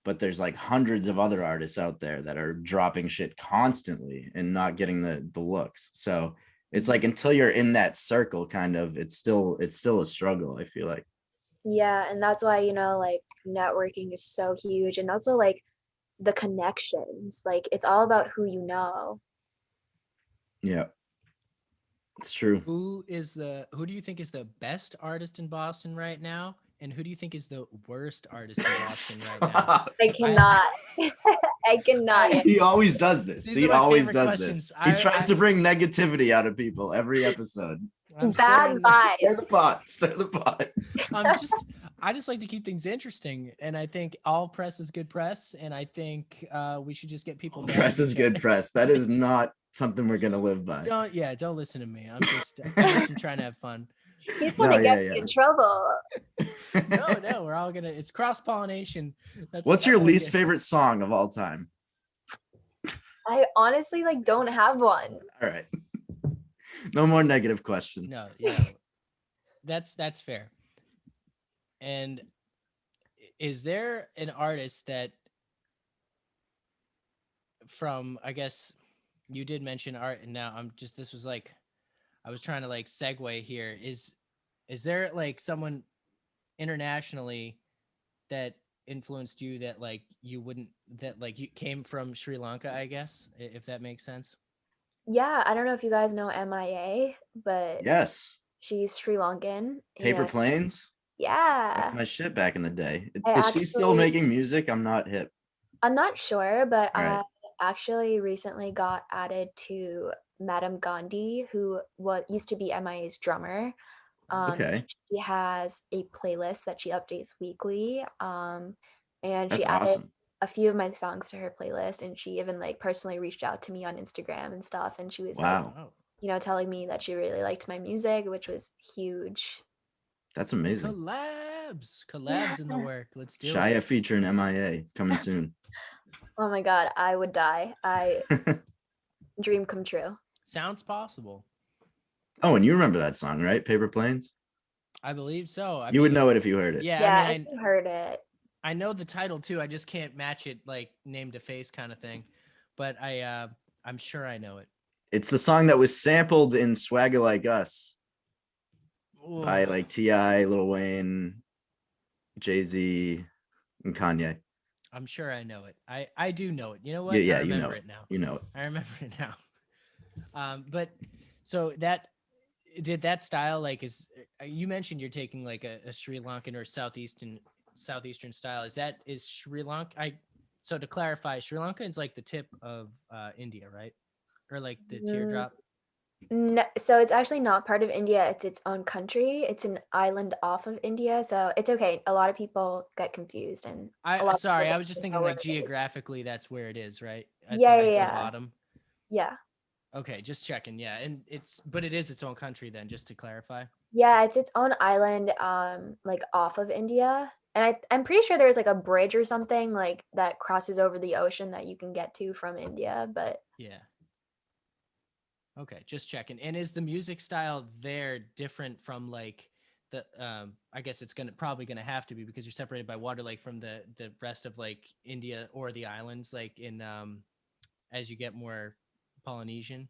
but there's like hundreds of other artists out there that are dropping shit constantly and not getting the looks. So it's like until you're in that circle, kind of, it's still a struggle, I feel like. Yeah, and that's why, you know, like networking is so huge, and also like the connections. Like it's all about who you know. Yeah. It's true. Who do you think is the best artist in Boston right now? And who do you think is the worst artist in Boston right now? I cannot. I cannot. He always does this. These He are my always favorite does questions. this. He tries to bring negativity out of people every episode. Bad vibes. Stir the pot. Stir the pot. I just like to keep things interesting, and I think all press is good press, and I think we should just get people. Press is good press. That is not something we're gonna live by. Don't listen to me. I'm just trying to have fun. He's gonna get me in trouble. No, we're all gonna. It's cross pollination. What's your least favorite song of all time? I honestly like don't have one. All right. No more negative questions. No, yeah, that's fair. And is there an artist that, from, I guess you did mention art, and now this was like, I was trying to like segue here. Is there like someone internationally that influenced you that like you came from Sri Lanka, I guess, if that makes sense? Yeah, I don't know if you guys know MIA, but yes, she's Sri Lankan. Paper Planes. Yeah, that's my shit back in the day. Is she still making music? I'm not hip. I'm not sure, but Right. I actually recently got added to Madam Gandhi, who used to be MIA's drummer. Okay. She has a playlist that she updates weekly. And That's she added awesome. a few of my songs to her playlist, and she even like personally reached out to me on Instagram and stuff, and she was like, you know, telling me that she really liked my music, which was huge. That's amazing. Collabs in the work. Let's do Shaya it. featuring MIA coming soon. Oh my god, I would die. Dream come true. Sounds possible. Oh, and you remember that song, right? Paper Planes? I believe so. You would know it if you heard it. Yeah, if you heard it. I know the title too. I just can't match it like name to face kind of thing. But I'm sure I know it. It's the song that was sampled in Swagger Like Us by like T.I., Lil Wayne, Jay-Z, and Kanye. I'm sure I know it. I do know it. You know what? Yeah, I remember you know it now. You know it. I remember it now. But so that style, like, is, you mentioned you're taking like a Sri Lankan or southeastern style. Is Sri Lanka? So to clarify, Sri Lanka is like the tip of India, right? Or like the teardrop? No, so it's actually not part of India. It's its own country. It's an island off of India, so it's okay. A lot of people get confused, and I was just thinking like geographically, that's where it is, right? At yeah, the yeah. bottom. Yeah. Okay, just checking. Yeah, and but it is its own country then, just to clarify. Yeah, it's its own island, like off of India. And I'm pretty sure there's like a bridge or something like that crosses over the ocean that you can get to from India. But Yeah. Okay, just checking. And is the music style there different from like the I guess it's probably gonna have to be because you're separated by water, like from the rest of like India or the islands, like in as you get more Polynesian?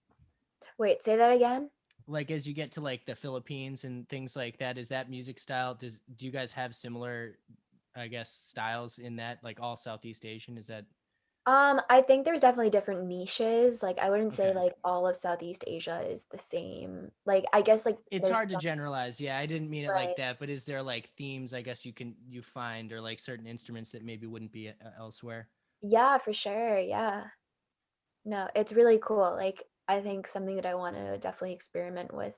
wait, say that again? Like as you get to like the Philippines and things like that, is that music style, do you guys have similar, I guess, styles in that, like all Southeast Asian? Is that I think there's definitely different niches. Like I wouldn't say okay? like all of Southeast Asia is the same. Like I guess like It's there's hard to some, generalize. Yeah, I didn't mean it like right. that, but is there like themes I guess you find, or like certain instruments that maybe wouldn't be elsewhere? Yeah, for sure. Yeah. No, it's really cool. Like I think something that I want to definitely experiment with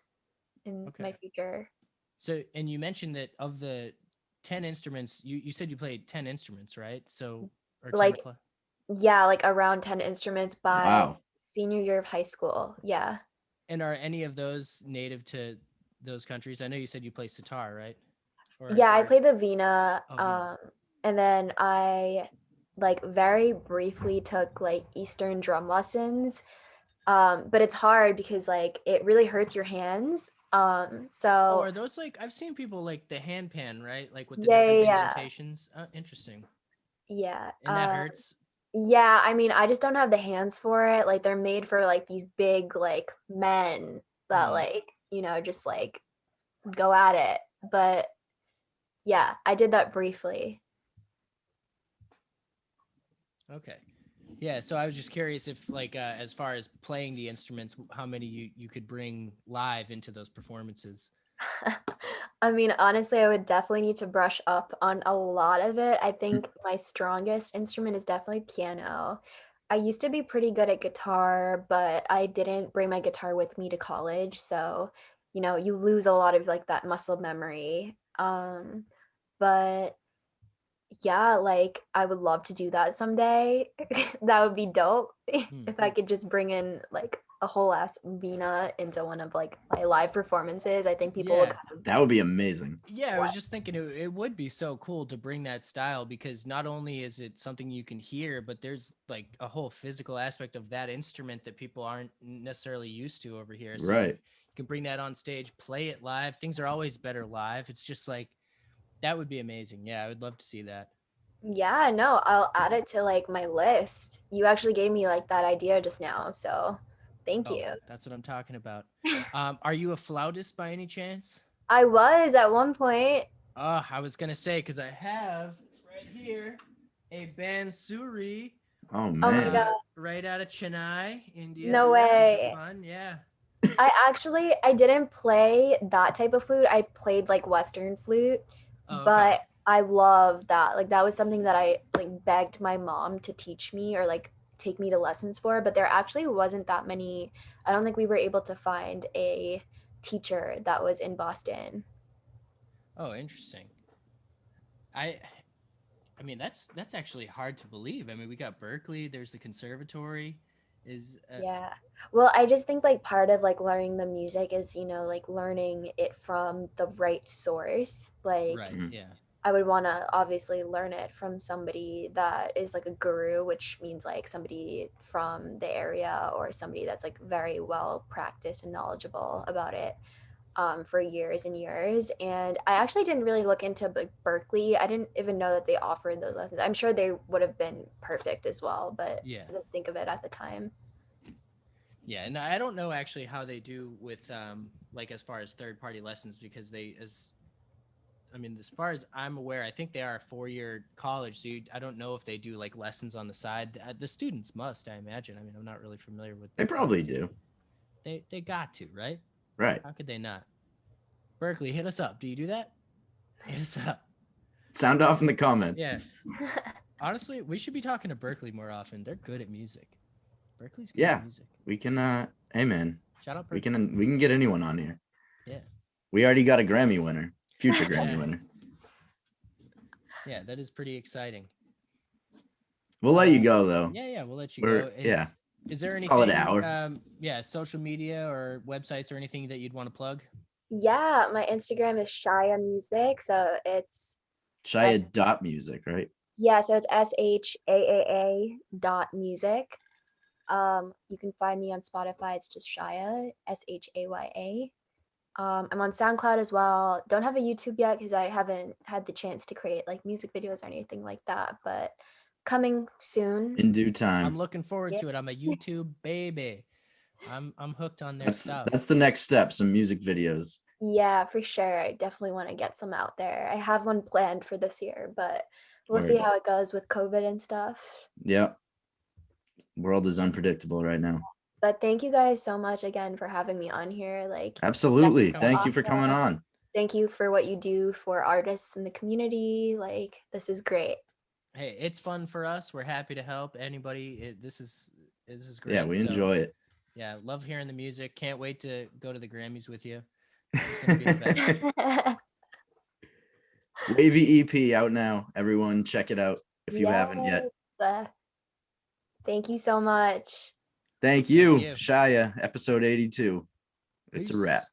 in my Okay. future. So, and you mentioned that of the 10 instruments, you said you played 10 instruments, right? So, or 10 or Like plus. yeah, like around 10 instruments by Wow. senior year of high school. Yeah. And are any of those native to those countries? I know you said you play sitar, right? Yeah, I Or play the vina, oh, Vina. and then I like very briefly took like Eastern drum lessons. But it's hard because like it really hurts your hands. Oh, So are those like I've seen people like the hand pan, right? Like with the yeah, different yeah, yeah. indentations. Interesting. Yeah. And that hurts. Yeah, I mean, I just don't have the hands for it. Like they're made for like these big like men that Mm, like, just like go at it. But yeah, I did that briefly. okay. Yeah, so I was just curious if like as far as playing the instruments, how many you could bring live into those performances. I mean, honestly, I would definitely need to brush up on a lot of it. I think my strongest instrument is definitely piano. I used to be pretty good at guitar, but I didn't bring my guitar with me to college, so you lose a lot of like that muscle memory. But yeah, like I would love to do that someday. That would be dope Hmm. if I could just bring in like a whole ass vina into one of like my live performances. I think people would Yeah. kind of That would be amazing. Yeah, I was just thinking it would be so cool to bring that style because not only is it something you can hear, but there's like a whole physical aspect of that instrument that people aren't necessarily used to over here. So you Right. can bring that on stage, play it live. Things are always better live. It's just like that would be amazing. Yeah, I would love to see that. Yeah, no, I'll add it to like my list. You actually gave me like that idea just now, so thank Oh, you. that's what I'm talking about. Are you a flautist by any chance? I was at one point. Oh, I was gonna say because I have it's right here a bansuri, Oh Oh my man. God, right out of Chennai, India. no Super way. fun, yeah. I didn't play that type of flute. I played like Western flute, Oh, okay. but I love that. Like that was something that I like begged my mom to teach me or like take me to lessons for, but there actually wasn't that many. I don't think we were able to find a teacher that was in Boston. Oh, interesting. I I mean that's actually hard to believe. I mean, we got Berkeley. There's the conservatory. Is Yeah. Well, I just think like part of like learning the music is, like learning it from the right source. Like right? Mhm. Yeah. I would want to obviously learn it from somebody that is like a guru, which means like somebody from the area or somebody that's like very well practiced and knowledgeable about it for years and years. And I actually didn't really look into like Berkeley. I didn't even know that they offered those lessons. I'm sure they would have been perfect as well, but Yeah. I didn't think of it at the time. Yeah, and I don't know actually how they do with like as far as third party lessons because they as I mean, as far as I'm aware, I think they are a 4-year college. So I don't know if they do like lessons on the side. The students must, I imagine. I mean, I'm not really familiar with They the probably college. do. They got to, right? Right. How could they not? Berkeley, hit us up. Do you do that? Hit us up. Sound off in the comments. Yeah. Honestly, we should be talking to Berkeley more often. They're good at music. Berkeley's good Yeah. at music. We can hey man. Shout out We Berkeley. can get anyone on here. Yeah. We already got a Grammy winner. Future Grammy Yeah. winner. Yeah, that is pretty exciting. We'll let you go though. Yeah, we'll let you We're go. yeah. Is there Solid anything, hour. social media or websites or anything that you'd want to plug? Yeah, my Instagram is Shaya Music. So it's Shaya.music, right? so it's SHAAA.music. You can find me on Spotify. It's just Shaya, SHAYA. I'm on SoundCloud as well. Don't have a YouTube yet because I haven't had the chance to create like music videos or anything like that, but coming soon. In due I'm time. looking forward Yeah. to it. I'm a YouTube baby. I'm hooked on their That's stuff. that's the next step, some music videos. Yeah, for sure. I definitely want to get some out there. I have one planned for this year, but we'll see Word. how it goes with COVID and stuff. Yeah. World is unpredictable right now. But thank you guys so much again for having me on here. Like, Absolutely. coming Thank on. you for coming on. thank you for what you do for artists in the community. Like, this is great. Hey, it's fun for us. We're happy to help anybody. This is great. Yeah, we So, enjoy it. yeah, love hearing the music. Can't wait to go to the Grammys with you. It's gonna be the best. Wavy EP out now. Everyone check it out if you haven't yet. Yes. Thank you so much. Thank you, you. Shaya, episode 82. It's a Peace. wrap.